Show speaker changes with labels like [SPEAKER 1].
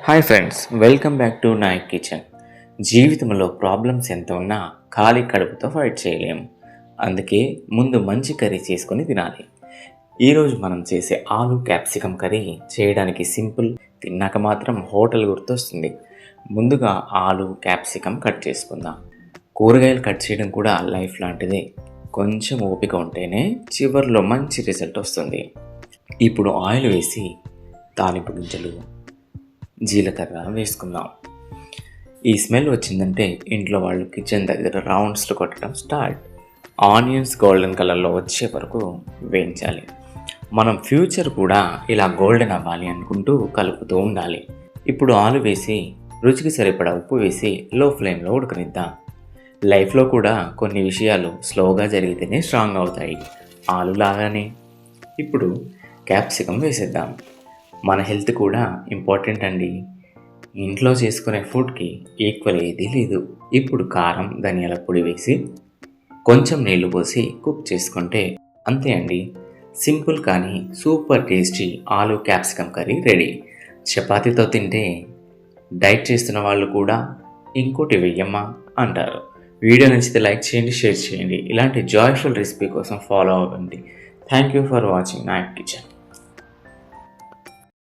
[SPEAKER 1] Hi friends, welcome back to Nayak kitchen. జీవితంలో problems ఎంత ఉన్నా ఖాళీ కడుపుతో ఫైట్ చేయలేము. అందుకే ముందు మంచి కర్రీ చేసుకొని తినాలి. ఈరోజు మనం చేసే ఆలు క్యాప్సికమ్ కర్రీ చేయడానికి సింపుల్, తిన్నాక మాత్రం హోటల్ గుర్తొస్తుంది. ముందుగా ఆలు క్యాప్సికమ్ కట్ చేసుకుందాం. కూరగాయలు కట్ చేయడం కూడా లైఫ్ లాంటిదే. కొంచెం ఓపిక ఉంటేనే చివరిలో మంచి రిజల్ట్ వస్తుంది. ఇప్పుడు ఆయిల్ వేసి తాలింపు గింజలు, జీలకర్ర వేసుకుందాం. ఈ స్మెల్ వచ్చిందంటే ఇంట్లో వాళ్ళు కిచెన్ దగ్గర రౌండ్స్లో కొట్టడం స్టార్ట్. ఆనియన్స్ గోల్డెన్ కలర్లో వచ్చే వరకు వేయించాలి. మనం ఫ్యూచర్ కూడా ఇలా గోల్డెన్ అవ్వాలి అనుకుంటూ కలుపుతూ ఉండాలి. ఇప్పుడు ఆలు వేసి రుచికి సరిపడా ఉప్పు వేసి లో ఫ్లేమ్లో ఉడకనిద్దాం. లైఫ్లో కూడా కొన్ని విషయాలు స్లోగా జరిగితేనే స్ట్రాంగ్ అవుతాయి, ఆలు లాగానే. ఇప్పుడు క్యాప్సికమ్ వేసేద్దాం. మన హెల్త్ కూడా ఇంపార్టెంట్ అండి. ఇంట్లో చేసుకునే ఫుడ్కి ఈక్వల్ ఏదీ లేదు. ఇప్పుడు కారం, ధనియాల పొడి వేసి కొంచెం నీళ్లు పోసి కుక్ చేసుకుంటే అంతే అండి. సింపుల్ కానీ సూపర్ టేస్టీ ఆలు క్యాప్సికమ్ కర్రీ రెడీ. చపాతీతో తింటే డైట్ చేస్తున్న వాళ్ళు కూడా ఇంకోటి వెయ్యమ్మా అంటారు. వీడియో నచ్చితే లైక్ చేయండి, షేర్ చేయండి. ఇలాంటి జాయ్ఫుల్ రెసిపీ కోసం ఫాలో అవ్వండి. Thank you for watching Nayak kitchen.